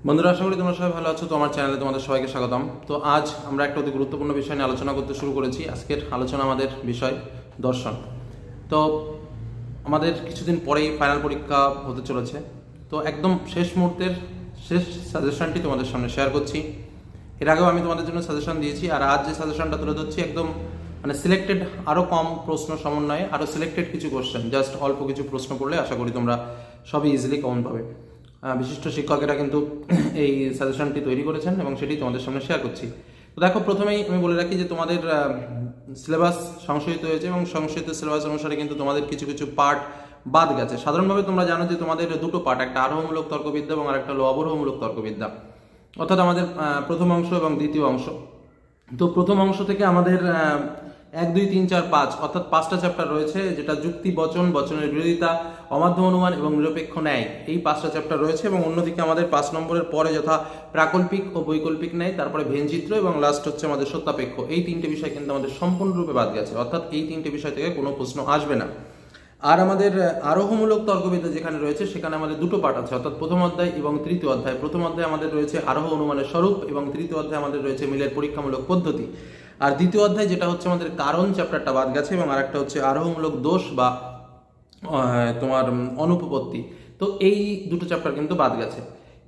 বন্ধুরা, আশা করি তোমরা সবাই ভালো আছো। তো আমার চ্যানেলে তোমাদের সবাইকে স্বাগতম। তো আজ আমরা একটা অতি গুরুত্বপূর্ণ বিষয় নিয়ে আলোচনা করতে শুরু করেছি। আজকের আলোচনা আমাদের বিষয় দর্শন। তো আমাদের কিছুদিন পরেই ফাইনাল পরীক্ষা হতে চলেছে। তো একদম শেষ মুহূর্তের শেষ সাজেশনটি তোমাদের সামনে শেয়ার করছি। এর আগেও আমি তোমাদের জন্য সাজেশন দিয়েছি, আর আজ যে সাজেশনটা তুলে ধরছি একদম সিলেক্টেড, আরও কম প্রশ্ন সমন্বয়ে আরও সিলেক্টেড কিছু কোশ্চেন, জাস্ট অল্প কিছু প্রশ্ন করলে আশা করি তোমরা সবই ইজিলি কমন পাবে। বিশিষ্ট শিক্ষকেরা কিন্তু এই সাজেশনটি তৈরি করেছেন এবং সেটি তোমাদের সামনে শেয়ার করছি। তো দেখো, প্রথমেই আমি বলে রাখি যে তোমাদের সিলেবাস সংশোধিত হয়েছে এবং সংশোধিত সিলেবাস অনুসারে কিন্তু তোমাদের কিছু কিছু পার্ট বাদ গেছে। সাধারণভাবে তোমরা জানো যে তোমাদের দুটো পার্ট, একটা আরোহমূলক তর্কবিদ্যা এবং আরেকটা হলো অবরোহমূলক তর্কবিদ্যা, অর্থাৎ আমাদের প্রথম অংশ এবং দ্বিতীয় অংশ। তো প্রথম অংশ থেকে আমাদের 1, 2, 3, 4, 5 অর্থাৎ 5টা চ্যাপ্টার রয়েছে, যেটা যুক্তি, বচন, বচনের বিরোধিতা, অমাধ্য অনুমান এবং নিরপেক্ষ ন্যায়, এই 5টা চ্যাপ্টার রয়েছে। এবং অন্যদিকে আমাদের 5 নম্বরের পরে যথা প্রাকল্পিক ও বৈকল্পিক ন্যায়, তারপরে ভেনচিত্র এবং লাস্ট হচ্ছে আমাদের সত্যাপেক্ষ, এই 3টে বিষয় কিন্তু আমাদের সম্পূর্ণরূপে বাদ গেছে, অর্থাৎ এই 3টে বিষয় থেকে কোনো প্রশ্ন আসবে না। আর আমাদের আরোহমূলক তর্কবিদ্যা যেখানে রয়েছে সেখানে আমাদের দুটো পার্ট আছে, অর্থাৎ প্রথম অধ্যায় এবং তৃতীয় অধ্যায়। প্রথম অধ্যায় আমাদের রয়েছে আরোহ অনুমানের স্বরূপ এবং তৃতীয় অধ্যায় আমাদের রয়েছে মিলের পরীক্ষামূলক পদ্ধতি। আর দ্বিতীয় অধ্যায় যেটা হচ্ছে আমাদের কারণ চ্যাপ্টারটা বাদ গেছে এবং আরেকটা হচ্ছে আরোহমূলক দোষ বা তোমার অনুপপত্তি। তো এই দুটো চ্যাপ্টার কিন্তু বাদ গেছে।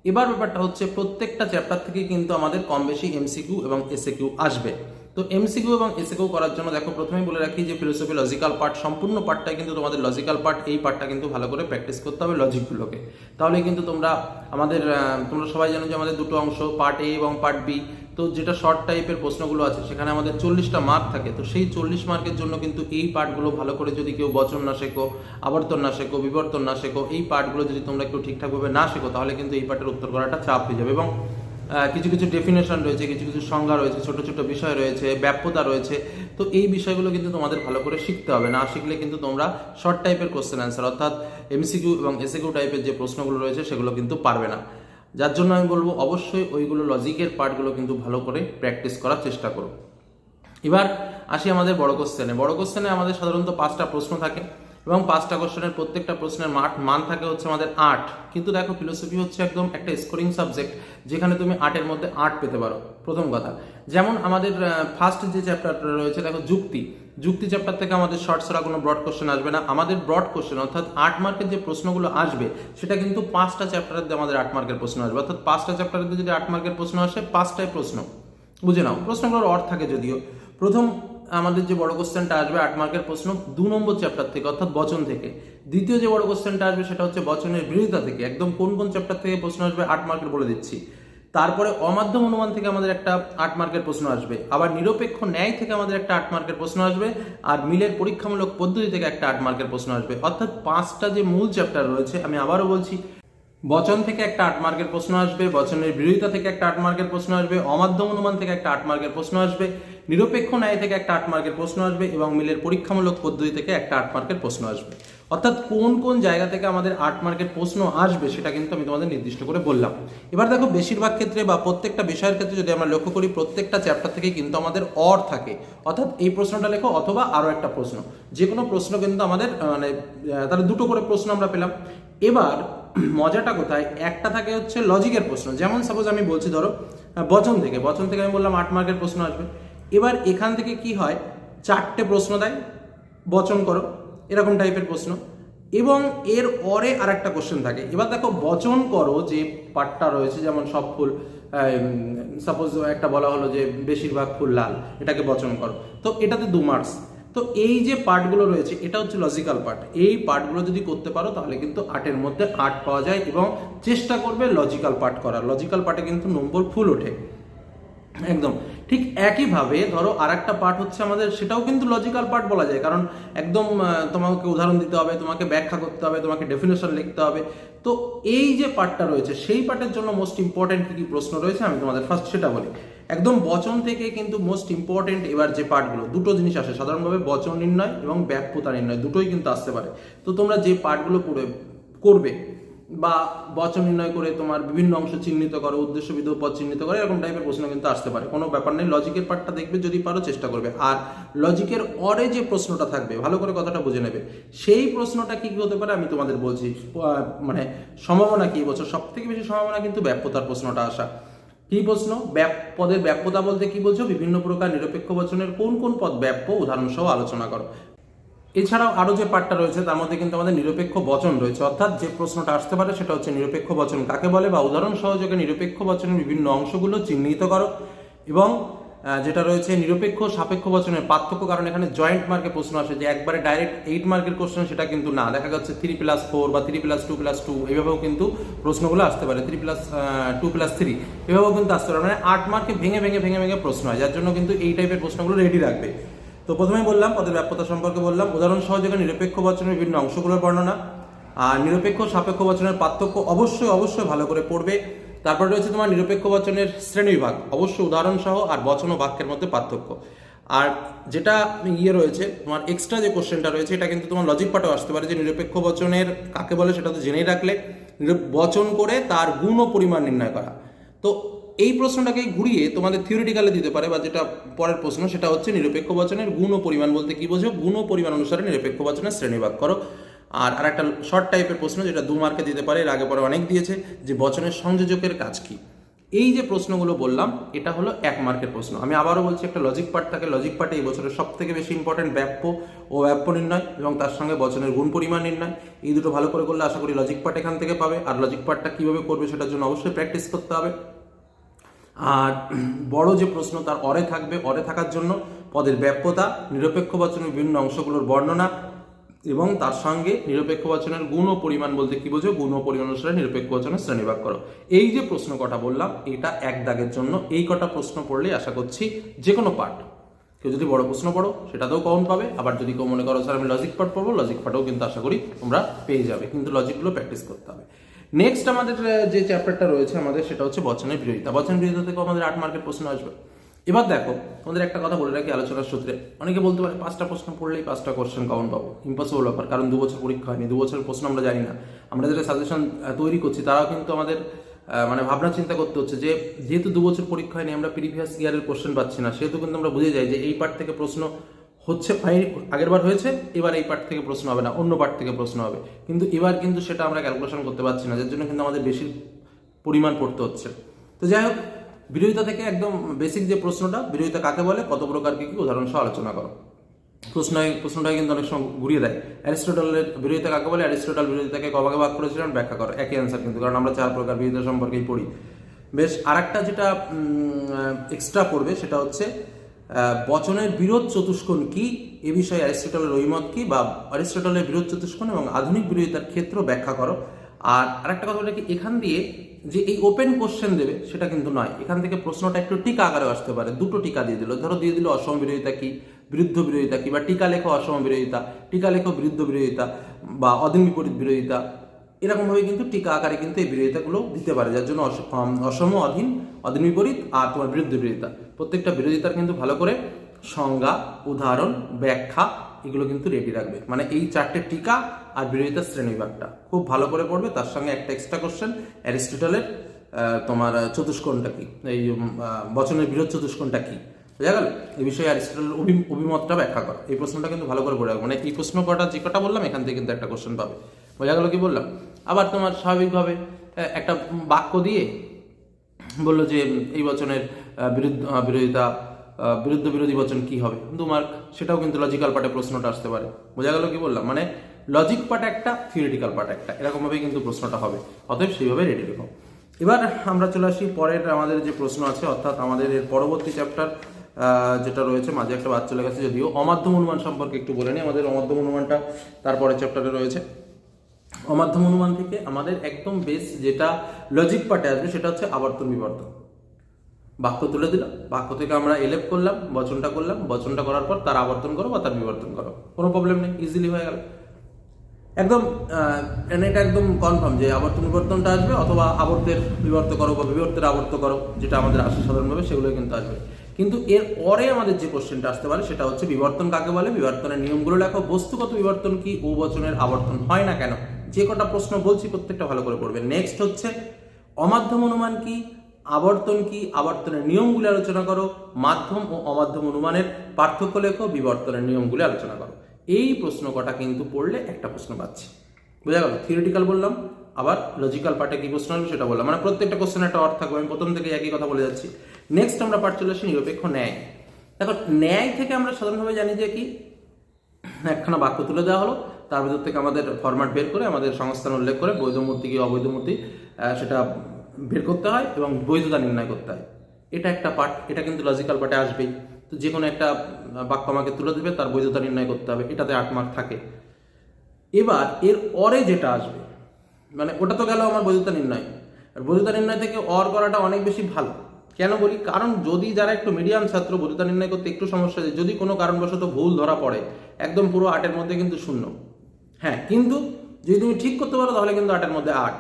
এবার ব্যাপারটা হচ্ছে প্রত্যেকটা চ্যাপ্টার থেকে কিন্তু আমাদের কম বেশি এমসিকিউ এবং এসএকিউ আসবে। তো এমসিকিউ এবং এসএকিউ করার জন্য দেখো, প্রথমেই বলে রাখি যে ফিলোসফি লজিক্যাল পার্ট, সম্পূর্ণ পার্টটাই কিন্তু তোমাদের লজিক্যাল পার্ট। এই পার্টটা কিন্তু ভালো করে প্র্যাকটিস করতে হবে লজিকগুলোকে, তাহলে কিন্তু তোমরা তোমরা সবাই জানো যে আমাদের দুটো অংশ, পার্ট এ এবং পার্ট বি। তো যেটা শর্ট টাইপের প্রশ্নগুলো আছে সেখানে আমাদের 40টা মার্ক থাকে। তো সেই 40 মার্কের জন্য কিন্তু এই পার্টগুলো ভালো করে যদি কেউ বচন না শেখো, আবর্তন না শেখো, বিবর্তন না শেখো, এই পার্টগুলো যদি তোমরা কেউ ঠিকঠাকভাবে না শেখো, তাহলে কিন্তু এই পার্টের উত্তর করাটা চাপ হয়ে যাবে। এবং কিছু কিছু ডেফিনেশন রয়েছে, কিছু কিছু সংজ্ঞা রয়েছে, ছোট ছোট বিষয় রয়েছে, ব্যাপ্যতা রয়েছে। তো এই বিষয়গুলো কিন্তু তোমাদের ভালো করে শিখতে হবে, না শিখলে কিন্তু তোমরা শর্ট টাইপের কোশ্চেন অ্যান্সার অর্থাৎ এমসিকিউ এবং এসএকিউ টাইপের যে প্রশ্নগুলো রয়েছে সেগুলো কিন্তু পারবে না। যার জন্য আমি বলবো অবশ্যই ওইগুলো লজিকের পার্টগুলো কিন্তু ভালো করে প্র্যাকটিস করার চেষ্টা করো। এবার আসি আমাদের বড় কোশ্চেনে। বড় কোশ্চেনে আমাদের সাধারণত 5টা প্রশ্ন থাকে এবং 5টা কোশ্চেনের প্রত্যেকটা প্রশ্নের মান থাকে হচ্ছে আমাদের 8। কিন্তু দেখো, ফিলোসফি হচ্ছে একদম একটা স্কোরিং সাবজেক্ট, যেখানে তুমি 8-এর মধ্যে 8 পেতে পারো। প্রথম কথা, যেমন আমাদের ফার্স্ট যে চ্যাপ্টারটা রয়েছে দেখো, যুক্তি চ্যাপ্টার থেকে আমাদের শর্ট ছাড়া কোনো ব্রড কোশ্চেন আসবে না। আমাদের ব্রড কোশ্চেন অর্থাৎ 8 মার্কের যে প্রশ্নগুলো আসবে সেটা কিন্তু 5টা চ্যাপ্টারের দিয়ে আমাদের 8 মার্কের প্রশ্ন আসবে, অর্থাৎ 5টা চ্যাপ্টারের দিয়ে যদি 8 মার্কের প্রশ্ন আসে, 5টাই প্রশ্ন। বুঝে নাও, প্রশ্নগুলোর অর্থ থাকে যদিও। প্রথম আমাদের যে বড় কোশ্চেনটা আসবে 8 মার্কের প্রশ্ন 2 নম্বর চ্যাপ্টার থেকে, অর্থাৎ বচন থেকে। দ্বিতীয় যে বড় কোশ্চেনটা আসবে সেটা হচ্ছে বচনের বিরোধিতা থেকে। একদম কোন কোন চ্যাপ্টার থেকে প্রশ্ন আসবে 8 মার্কের বলে দিচ্ছি। তারপরে অমাধ্যম অনুমান থেকে আমাদের একটা 8 মার্কের প্রশ্ন আসবে, আবার নিরপেক্ষ ন্যায় থেকে আমাদের একটা 8 মার্কের প্রশ্ন আসবে, আর মিলের পরীক্ষামূলক পদ্ধতি থেকে একটা 8 মার্কের প্রশ্ন আসবে। অর্থাৎ 5টা যে মূল চ্যাপ্টার রয়েছে, আমি আবারও বলছি, বচন থেকে একটা 8 মার্কের প্রশ্ন আসবে, বচনের বিরোধিতা থেকে একটা 8 মার্কের প্রশ্ন আসবে, অমাধ্যম অনুমান থেকে একটা 8 মার্কের প্রশ্ন আসবে, নিরপেক্ষ ন্যায় থেকে একটা 8 মার্কের প্রশ্ন আসবে এবং মিলের পরীক্ষামূলক পদ্ধতি থেকে একটা 8 মার্কের প্রশ্ন আসবে। অর্থাৎ কোন কোন জায়গা থেকে আমাদের 8 মার্কের প্রশ্ন আসবে সেটা কিন্তু আমি তোমাদের নির্দিষ্ট করে বললাম। এবার দেখো, বেশিরভাগ ক্ষেত্রে বা প্রত্যেকটা বিষয়ের ক্ষেত্রে যদি আমরা লক্ষ্য করি, প্রত্যেকটা চ্যাপ্টার থেকে কিন্তু আমাদের অর থাকে, অর্থাৎ এই প্রশ্নটা লেখো অথবা আরও একটা প্রশ্ন, যে কোনো প্রশ্ন কিন্তু আমাদের তাহলে দুটো করে প্রশ্ন আমরা পেলাম। এবার মজাটা কোথায়, একটা থাকে হচ্ছে লজিকের প্রশ্ন। যেমন সাপোজ আমি বলছি, ধরো বচন থেকে আমি বললাম 8 মার্কের প্রশ্ন আসবে। এবার এখান থেকে কি হয়, 4টে প্রশ্ন দেয়, বচন করো, এরকম টাইপের প্রশ্ন, এবং এর পরে আর একটা কোশ্চেন থাকে। এবার দেখো, বচন করো যে পার্টটা রয়েছে, যেমন সব ফুল, সাপোজ একটা বলা হলো যে বেশিরভাগ ফুল লাল, এটাকে বচন করো, তো এটাতে 2 মার্কস। তো এই যে পার্টগুলো রয়েছে এটা হচ্ছে লজিক্যাল পার্ট। এই পার্টগুলো যদি করতে পারো তাহলে কিন্তু 8-এর মধ্যে 8 পাওয়া যায়, এবং চেষ্টা করবে লজিক্যাল পার্ট করার। লজিক্যাল পার্টে কিন্তু নম্বর ফুল ওঠে একদম। ঠিক একইভাবে ধরো আর একটা পার্ট হচ্ছে আমাদের, সেটাও কিন্তু লজিক্যাল পার্ট বলা যায়, কারণ একদম তোমাকে উদাহরণ দিতে হবে, তোমাকে ব্যাখ্যা করতে হবে, তোমাকে ডেফিনেশন লিখতে হবে। তো এই যে পার্টটা রয়েছে সেই পার্টের জন্য মোস্ট ইম্পর্টেন্ট কি কি প্রশ্ন রয়েছে আমি তোমাদের ফার্স্ট সেটা বলি। একদম বচন থেকে কিন্তু মোস্ট ইম্পর্টেন্ট এবার যে পার্টগুলো, দুটো জিনিস আসে সাধারণভাবে, বচন নির্ণয় এবং ব্যাপ্যতা নির্ণয়, দুটোই কিন্তু আসতে পারে। তো তোমরা যে পার্টগুলো করবে বা বচন নির্ণয় করে তোমার বিভিন্ন অংশ চিহ্নিত করো, উদ্দেশ্য বিধেয় পদ চিহ্নিত করো, এরকম টাইপের প্রশ্ন কিন্তু আসতে পারে, কোনো ব্যাপার নেই। লজিকের পার্টটা দেখবে, যদি পারো চেষ্টা করবে। আর লজিকের অরে যে প্রশ্নটা থাকবে, ভালো করে কথাটা বুঝে নেবে, সেই প্রশ্নটা কি হতে পারে আমি তোমাদের বলছি। মানে সম্ভাবনা কি বছর সব থেকে বেশি সম্ভাবনা কিন্তু ব্যাপ্যতার প্রশ্নটা আসা। কি প্রশ্ন? পদের ব্যাপ্যতা বলতে কি বলছো? বিভিন্ন প্রকার নিরপেক্ষ বচনের কোন কোন পদ ব্যাপ্য, উদাহরণ সহ আলোচনা করো। এছাড়াও আরো যে পার্টটা রয়েছে তার মধ্যে কিন্তু আমাদের নিরপেক্ষ বচন রয়েছে, অর্থাৎ যে প্রশ্নটা আসতে পারে সেটা হচ্ছে নিরপেক্ষ বচন কাকে বলে, বা উদাহরণ সহযোগে নিরপেক্ষ বচনের বিভিন্ন অংশগুলো চিহ্নিত করো। এবং যেটা রয়েছে নিরপেক্ষ সাপেক্ষ বচনের পার্থক্য, কারণ এখানে জয়েন্ট মার্কে প্রশ্ন আসে, যে একবারে ডাইরেক্ট 8 মার্কের কোশ্চেন সেটা কিন্তু না, দেখা যাচ্ছে 3+4 বা 3+2+2 এইভাবেও কিন্তু প্রশ্নগুলো আসতে পারে, 3+2+3 এভাবেও কিন্তু আসতে পারে, মানে 8 মার্কে ভেঙে ভেঙে ভেঙে ভেঙে প্রশ্ন হয়, যার জন্য কিন্তু এই টাইপের প্রশ্নগুলো রেডি রাখবে। তো প্রথমে বললাম পদের ব্যাপ্যতা সম্পর্কে বললাম, উদাহরণ সহযোগে নিরপেক্ষ বচনের বিভিন্ন অংশগুলোর বর্ণনা, আর নিরপেক্ষ সাপেক্ষ বচনের পার্থক্য অবশ্যই অবশ্যই ভালো করে পড়বে। তারপর রয়েছে তোমার নিরপেক্ষ বচনের শ্রেণীবিভাগ, অবশ্যই উদাহরণ সহ, আর বচন ও বাক্যের মধ্যে পার্থক্য। আর যেটা রয়েছে তোমার এক্সট্রা যে কোশ্চেনটা রয়েছে, এটা কিন্তু তোমার লজিক পার্টও আসতে পারে, যে নিরপেক্ষ বচনের কাকে বলে সেটা তো জেনেই রাখলে, বচন করে তার গুণ ও পরিমাণ নির্ণয় করা। তো এই প্রশ্নটাকে ঘুরিয়ে তোমাদের থিওরিটিক্যালে দিতে পারে, বা যেটা পরের প্রশ্ন সেটা হচ্ছে নিরপেক্ষ বচনের গুণ ও পরিমাণ বলতে কি বোঝো, গুণ ও পরিমাণ অনুসারে নিরপেক্ষ বচনের শ্রেণীভাগ করো। আর একটা শর্ট টাইপের প্রশ্ন যেটা 2 মার্কে দিতে পারে, এর আগে পরে অনেক দিয়েছে, যে বচনের সংযোজকের কাজ কি। এই যে প্রশ্নগুলো বললাম এটা হলো 1 মার্কের প্রশ্ন। আমি আবারও বলছি, একটা লজিক পার্ট থাকে, লজিক পার্টে এই বছরের সব থেকে বেশি ইম্পর্টেন্ট ব্যাপ্য ও ব্যাপ্য নির্ণয়, এবং তার সঙ্গে বচনের গুণ পরিমাণ নির্ণয়। এই দুটো ভালো করে করলে আশা করি লজিক পার্ট এখান থেকে পাবে। আর লজিক পার্টটা কিভাবে করবে সেটার জন্য অবশ্যই প্র্যাকটিস করতে হবে। আর বড় যে প্রশ্ন তার অরে থাকবে, অরে থাকার জন্য পদের ব্যাপ্যতা, নিরপেক্ষ বচনের বিভিন্ন অংশগুলোর বর্ণনা, এবং তার সঙ্গে নিরপেক্ষ বচনের গুণ ও পরিমাণ বলতে কি বোঝো, গুণ ও পরিমাণ অনুসারে নিরপেক্ষ বচনের শ্রেণীভাগ করো। এই যে প্রশ্ন কটা বললাম, এটা 1 দাগের জন্য এই কটা প্রশ্ন পড়লেই আশা করছি যে কোনো পার্ট, কেউ যদি বড় প্রশ্ন পড়ো সেটাতেও কমন পাবে। আবার যদি কেউ মনে করো স্যার আমি লজিক পার্ট পড়বো, লজিক পার্টও কিন্তু আশা করি তোমরা পেয়ে যাবে, কিন্তু লজিকগুলো প্র্যাকটিস করতে হবে। নেক্সট আমাদের যে চ্যাপ্টারটা রয়েছে আমাদের, সেটা হচ্ছে বচনের বিরোধিতা। বচনের বিরোধিতা থেকে আমাদের 8 মার্কের প্রশ্ন আসবে। এবার দেখো, তোমাদের একটা কথা বলে রাখি আলোচনার সূত্রে, অনেকে বলতে পারে 5টা প্রশ্ন পড়লেই 5টা কোশ্চেন কমন পাবো। ইম্পসিবল ব্যাপার, কারণ 2 বছর পরীক্ষা হয়নি, 2 বছরের প্রশ্ন আমরা জানি না। আমরা যারা সাজেশন তৈরি করছি তারাও কিন্তু আমাদের মানে ভাবনা চিন্তা করতে হচ্ছে, যে যেহেতু 2 বছর পরীক্ষা হয়নি, আমরা প্রিভিয়াস ইয়ারের কোশ্চেন পাচ্ছি না, সেহেতু কিন্তু আমরা বুঝে যাই যে এই পার্ট থেকে প্রশ্ন হচ্ছে, আগের বার হয়েছে, এবার এই পার্ট থেকে প্রশ্ন হবে না, অন্য পার্ট থেকে প্রশ্ন হবে। কিন্তু এবার কিন্তু সেটা আমরা ক্যালকুলেশন করতে পারছি না, যার জন্য কিন্তু আমাদের বেশি পরিমাণ পড়তে হচ্ছে। তো যাই হোক, বিরোধিতা থেকে একদম বেসিক যে প্রশ্নটা, বিরোধিতা কাকে বলে, কত প্রকার কি কি, উদাহরণ সহ আলোচনা করো। প্রশ্নটাকে কিন্তু অনেক সময় ঘুরিয়ে দেয়। অ্যারিস্টটলের বিরোধিতা কাকে বলে, অ্যারিস্টটল বিরোধিতাকে কভাগে ভাগ করেছিলেন, ব্যাখ্যা করো। একই অ্যান্সার কিন্তু, কারণ আমরা 4 প্রকার বিরোধিতা সম্পর্কেই পড়ি। বেশ, আরেকটা যেটা এক্সট্রা পড়বে সেটা হচ্ছে বচনের বিরোধ চতুষ্কোণ কি, এ বিষয়ে অ্যারিস্টটলের অভিমত কি, বা অ্যারিস্টটলের বিরোধ চতুষ্কোণ এবং আধুনিক বিরোধিতার ক্ষেত্র ব্যাখ্যা করো। আর আরেকটা কথা বলে কি, এখান দিয়ে যে এই ওপেন কোশ্চেন দেবে সেটা কিন্তু নয়, এখান থেকে প্রশ্নটা একটু টিকা আকারে আসতে পারে। 2টো টিকা দিয়ে দিল, ধরো দিয়ে দিল অসম বিরোধিতা কি, বিরুদ্ধ বিরোধিতা কি, বা টিকা লেখো অসম বিরোধিতা, টিকা লেখো বিরুদ্ধ বিরোধিতা, বা অধীন বিপরীত বিরোধিতা। এরকমভাবে কিন্তু টিকা আকারে কিন্তু এই বিরোধিতাগুলো দিতে পারে, যার জন্য অসম, অধীন, অধীন বিপরীত আর তোমার বিরুদ্ধ বিরোধিতা, প্রত্যেকটা বিরোধিতার কিন্তু ভালো করে সংজ্ঞা, উদাহরণ, ব্যাখ্যা এগুলো কিন্তু রেডি রাখবে। মানে এই 4টে টিকা আর বিরোধিতার শ্রেণীবিভাগটা খুব ভালো করে পড়বে। তার সঙ্গে একটা এক্সট্রা কোশ্চেন, অ্যারিস্টটলের তোমার চতুষ্কোণটা কি, এই বচনের বিরোধ চতুষ্কোণটা কি, বোঝা গেল? এই বিষয়ে অ্যারিস্টটলের অভিমতটা ব্যাখ্যা করো। এই প্রশ্নটা কিন্তু ভালো করে পড়ে রাখবে, মানে এই প্রশ্ন কটা যে কটা বললাম এখান থেকে কিন্তু একটা কোশ্চেন পাবে, বোঝা গেল কি বললাম? আবার তোমার স্বাভাবিকভাবে একটা বাক্য দিয়ে বললো যে এই বচনের বিরোধিতা, বিরুদ্ধ বিরোধী বচন কি হবে, 2 মার্ক। সেটাও কিন্তু লজিক্যাল পার্টে প্রশ্নটা আসতে পারে, বোঝা গেল কি বললাম? মানে লজিক পার্ট একটা, থিওরিটিক্যাল পার্ট একটা, এরকমভাবেই কিন্তু প্রশ্নটা হবে, অতএব সেইভাবে রেডি রেখো। এবার আমরা চলে আসি পরের আমাদের যে প্রশ্ন আছে, অর্থাৎ আমাদের এর পরবর্তী চ্যাপ্টার যেটা রয়েছে, মাঝে একটা বাদ চলে গেছে যদিও, অমাধ্যম অনুমান সম্পর্কে একটু বলে নিই। আমাদের অমাধ্যম অনুমানটা তারপরে চ্যাপ্টারে রয়েছে। অমাধ্যম অনুমান থেকে আমাদের একদম বেস যেটা লজিক পার্টে আসবে সেটা হচ্ছে আবর্তন বিবর্তন। বাক্য তুলে দিলাম, বাক্য থেকে আমরা এলেপ করলাম, বচনটা করলাম, বচনটা করার পর তার আবর্তন করো বা তার বিবর্তন করো, কোনো প্রবলেম নেই, ইজিলি হয়ে গেল একদম। এটা একদম কনফার্ম যে আবর্তন বিবর্তনটা আসবে, অথবা আবর্তের বিবর্ত করো বা বিবর্তের আবর্ত করো, যেটা আমাদের আসে সাধারণভাবে সেগুলো কিন্তু আসবে। কিন্তু এর পরে আমাদের যে কোশ্চেনটা আসতে পারে সেটা হচ্ছে বিবর্তন কাকে বলে, বিবর্তনের নিয়মগুলো লেখো, বস্তুগত বিবর্তন কি, ও বচনের আবর্তন হয় না কেন, যে কটা প্রশ্ন বলছি প্রত্যেকটা ভালো করে পড়বে। নেক্সট হচ্ছে অমাধ্যম অনুমান কি, আবর্তন কি, আবর্তনের নিয়মগুলি আলোচনা করো, মাধ্যম ও অমাধ্যম অনুমানের পার্থক্য লেখো, বিবর্তনের নিয়মগুলি আলোচনা করো। এই প্রশ্ন কটা কিন্তু পড়লে একটা প্রশ্ন পাচ্ছি, বোঝা গেল? থিওরিটিক্যাল বললাম, আবার লজিক্যাল পার্টে কি প্রশ্ন আসবে সেটা বললাম, মানে প্রত্যেকটা কোশ্চেনের একটা অর্থ থাকবে। আমি প্রথম থেকে একই কথা বলে যাচ্ছি। নেক্সট আমরা পাঠ চলে আসি নিরপেক্ষ ন্যায়। দেখো, ন্যায় থেকে আমরা সাধারণভাবে জানি যে কি, একখানা বাক্য তুলে দেওয়া হলো, তার ভিতর থেকে আমাদের ফরম্যাট বের করে আমাদের সংস্থান উল্লেখ করে বৈধ মূর্তি কি অবৈধ মূর্তি সেটা বের করতে হয় এবং বৈধতা নির্ণয় করতে হয়। এটা একটা পার্ট, এটা কিন্তু লজিক্যাল পার্টে আসবেই। তো যে কোনো একটা বাক্য আমাকে তুলে দেবে, তার বৈধতা নির্ণয় করতে হবে, এটাতে 8 মার্ক থাকে। এবার এর অরে যেটা আসবে, মানে ওটা তো গেল আমার বৈধতা নির্ণয়, আর বৈধতা নির্ণয় থেকে অর করাটা অনেক বেশি ভালো। কেন বলি? কারণ যদি যারা একটু মিডিয়াম ছাত্র, বৈধতা নির্ণয় করতে একটু সমস্যা হয়, যদি কোনো কারণবশত ভুল ধরা পড়ে, একদম পুরো 8-এর মধ্যে কিন্তু 0। হ্যাঁ, কিন্তু যদি তুমি ঠিক করতে পারো তাহলে কিন্তু 8-এর মধ্যে 8।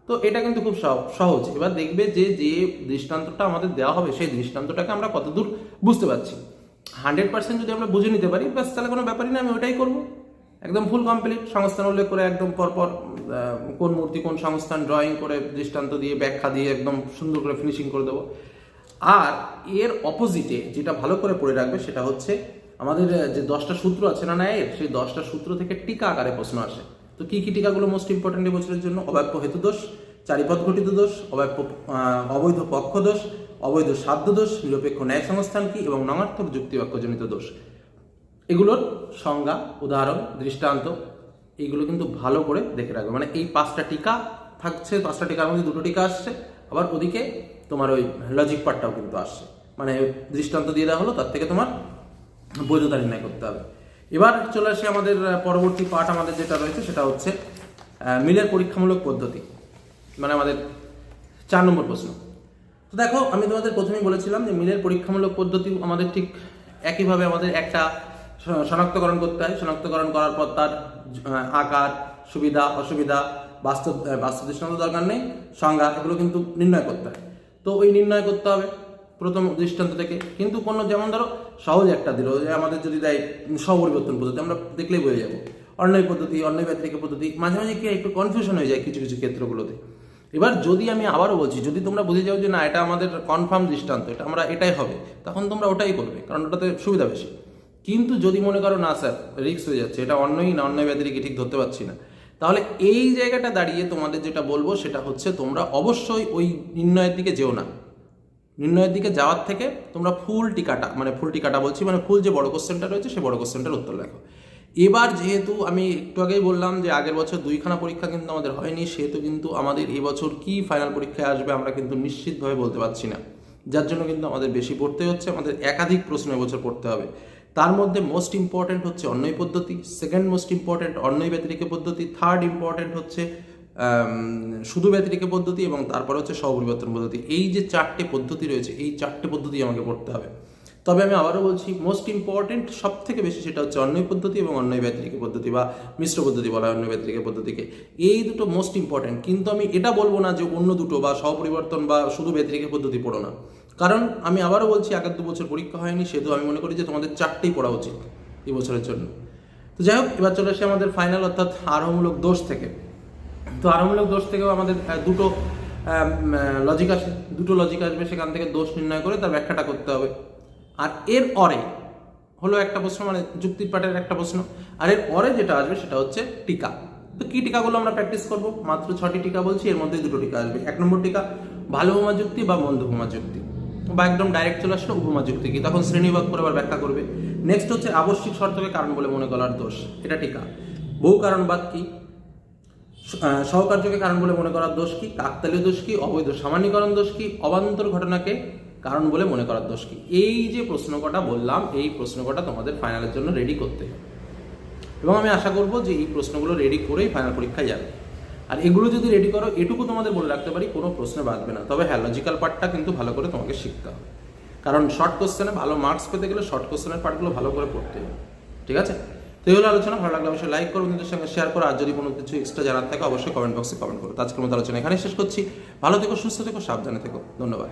তো এটা কিন্তু খুব সহজ। এবার দেখবে যে যে দৃষ্টান্তটা আমাদের দেওয়া হবে সেই দৃষ্টান্তটাকে আমরা কতদূর বুঝতে পারছি। 100% যদি আমরা বুঝে নিতে পারি, ব্যাস তাহলে কোনো ব্যাপারই না, আমি ওটাই করবো। একদম ফুল কমপ্লিট সংস্থান উল্লেখ করে একদম পরপর কোন মূর্তি কোন সংস্থান ড্রয়িং করে দৃষ্টান্ত দিয়ে ব্যাখ্যা দিয়ে একদম সুন্দর করে ফিনিশিং করে দেবো। আর এর অপোজিটে যেটা ভালো করে পড়ে রাখবে সেটা হচ্ছে আমাদের যে 10টা সূত্র আছে না ন্যায়ের, সেই 10টা সূত্র থেকে টিকা আকারে প্রশ্ন আসে। তো কি কি টিকাগুলো মোস্ট ইম্পর্টেন্ট এই বছরের জন্য? অব্যাপ্য হেতু দোষ, চারিপদ ঘটিত দোষ, অবৈধ পক্ষ দোষ, অবৈধ সাধ্য দোষ, নিরপেক্ষ ন্যায় সংস্থান কি এবং নঙার্থক যুক্তিবাক্যজনিত দোষ। এগুলোর সংজ্ঞা, উদাহরণ, দৃষ্টান্ত এইগুলো কিন্তু ভালো করে দেখে রাখবে। মানে এই 5টা টিকা থাকছে, 5টা টিকার মধ্যে 2টো টিকা আসছে, আবার ওদিকে তোমার ওই লজিক পার্টটাও কিন্তু আসছে। মানে দৃষ্টান্ত দিয়ে দেওয়া হলো, তার থেকে তোমার বৈধতা নির্ণয় করতে হবে। এবার চলে আসে আমাদের পরবর্তী পার্ট, আমাদের যেটা রয়েছে সেটা হচ্ছে মিলের পরীক্ষামূলক পদ্ধতি, মানে আমাদের 4 নম্বর প্রশ্ন। তো দেখো, আমি তোমাদের প্রথমেই বলেছিলাম যে মিলের পরীক্ষামূলক পদ্ধতি আমাদের ঠিক একইভাবে আমাদের একটা শনাক্তকরণ করতে হয়। শনাক্তকরণ করার পর তার আকার, সুবিধা, অসুবিধা, বাস্তব দৃষ্টান্ত দরকার নেই, সংজ্ঞা, এগুলো কিন্তু নির্ণয় করতে হয়। তো ওই নির্ণয় করতে হবে প্রথম দৃষ্টান্ত থেকে। কিন্তু কোনো, যেমন ধরো সহজ একটা দিল যে আমাদের যদি দেয় স্বপরিবর্তন পদ্ধতি, আমরা দেখলেই বুঝে যাবো। অন্যায় পদ্ধতি, অন্যায় ব্যতিরেক পদ্ধতি, মাঝে মাঝে কি একটু কনফিউশন হয়ে যায় কিছু কিছু ক্ষেত্রগুলোতে। এবার যদি আমি আবারও বলছি, যদি তোমরা বুঝে যাও যে না এটা আমাদের কনফার্ম দৃষ্টান্ত, এটা আমরা এটাই হবে, তখন তোমরা ওটাই করবে, কারণ ওটাতে সুবিধা বেশি। কিন্তু যদি মনে করো না স্যার রিস্ক হয়ে যাচ্ছে, এটা অন্যই না, অন্যায় ব্যতিরেক ঠিক ধরতে পারছি না, তাহলে এই জায়গাটা দাঁড়িয়ে তোমাদের যেটা বলবো সেটা হচ্ছে তোমরা অবশ্যই ওই নির্ণয়ের দিকে যেও না। নির্ণয়ের দিকে যাওয়ার থেকে তোমরা ফুল টিকাটা বলছি, মানে ফুল যে বড় কোশ্চেনটা রয়েছে সেই বড় কোশ্চেনটার উত্তর লেখো। এবার যেহেতু আমি একটু আগেই বললাম যে আগের বছর 2খানা পরীক্ষা কিন্তু আমাদের হয়নি, সেহেতু কিন্তু আমাদের এবছর কি ফাইনাল পরীক্ষায় আসবে আমরা কিন্তু নিশ্চিতভাবে বলতে পারছি না, যার জন্য কিন্তু আমাদের বেশি পড়তে হচ্ছে, আমাদের একাধিক প্রশ্ন এবছর পড়তে হবে। তার মধ্যে মোস্ট ইম্পর্টেন্ট হচ্ছে অন্যায় পদ্ধতি, সেকেন্ড মোস্ট ইম্পর্টেন্ট অন্যায় ব্যতিরেক পদ্ধতি, থার্ড ইম্পর্টেন্ট হচ্ছে শুধু ব্যতিরেক পদ্ধতি, এবং তারপর হচ্ছে স্বপরিবর্তন পদ্ধতি। এই যে 4টে পদ্ধতি রয়েছে, এই 4টে পদ্ধতি আমাকে পড়তে হবে। তবে আমি আবারও বলছি, মোস্ট ইম্পর্টেন্ট সব থেকে বেশি সেটা হচ্ছে অন্যায় পদ্ধতি এবং অন্যায় ব্যতিরেক পদ্ধতি, বা মিশ্র পদ্ধতি বলা হয় অন্যায় ব্যতিরেক পদ্ধতিকে। এই দুটো মোস্ট ইম্পর্টেন্ট। কিন্তু আমি এটা বলবো না যে অন্য দুটো বা স্বপরিবর্তন বা শুধু ব্যতিরেক পদ্ধতি পড়ো না, কারণ আমি আবারও বলছি আগের 2 বছর পরীক্ষা হয়নি, সেহেতু আমি মনে করি যে তোমাদের 4টেই পড়া উচিত এই বছরের জন্য। তো যাই হোক, এবার চলে আসে আমাদের ফাইনাল, অর্থাৎ আরোহমূলক দোষ থেকে। তো আরোহমূলক দোষ থেকেও আমাদের 2টো লজিক আসে, 2টো লজিক আসবে, সেখান থেকে দোষ নির্ণয় করে তার ব্যাখ্যাটা করতে হবে। আর এর অরে হলো একটা প্রশ্ন, মানে যুক্তির পাঠের একটা প্রশ্ন। আর এর অরে যেটা আসবে সেটা হচ্ছে টিকা। তো কি টিকাগুলো আমরা প্র্যাকটিস করব? মাত্র 6টি টিকা বলছি, এর মধ্যে 2টো টিকা আসবে। 1 নম্বর টিকা ভালো উপমা যুক্তি বা মন্দ উপমা যুক্তি, বা একদম ডাইরেক্ট চলে আসলো উপমা যুক্তি কি, তখন শ্রেণীবিভাগ করে আবার ব্যাখ্যা করবে। নেক্সট হচ্ছে আবশ্যিক শর্তকে কারণ বলে মনে করার দোষ, এটা টিকা। বহু কারণবাদ কি, সহকার্যকে কারণ বলে মনে করার দোষ কি, কাকতালীয় দোষ কি, অবৈধ সামান্যীকরণ দোষ কি, অবান্তর ঘটনাকে কারণ বলে মনে করার দোষ কি। এই যে প্রশ্ন কটা বললাম, এই প্রশ্ন কটা তোমাদের ফাইনালের জন্য রেডি করতে হবে, এবং আমি আশা করবো যে এই প্রশ্নগুলো রেডি করেই ফাইনাল পরীক্ষায় যাবে। আর এগুলো যদি রেডি করো, এটুকু তোমাদের বলে রাখতে পারি, কোনো প্রশ্নে বাঁচবে না। তবে হ্যাঁ, লজিক্যাল পার্টটা কিন্তু ভালো করে তোমাকে শিখতে হবে, কারণ শর্ট কোশ্চেনে ভালো মার্কস পেতে গেলে শর্ট কোশ্চেনের পার্টগুলো ভালো করে পড়তে হবে। ঠিক আছে? তো এই হলো আলোচনা। ভালো লাগলে অবশ্যই লাইক করো, বন্ধুদের সঙ্গে শেয়ার করো, আর যদি কোনো কিছু এক্সট্রা জানার থাকে অবশ্যই কমেন্ট বক্সে কমেন্ট করো। আজকের মতো আলোচনা এখানে শেষ করছি। ভালো থেকো, সুস্থ থেকো, সাবধানে থেকো। ধন্যবাদ।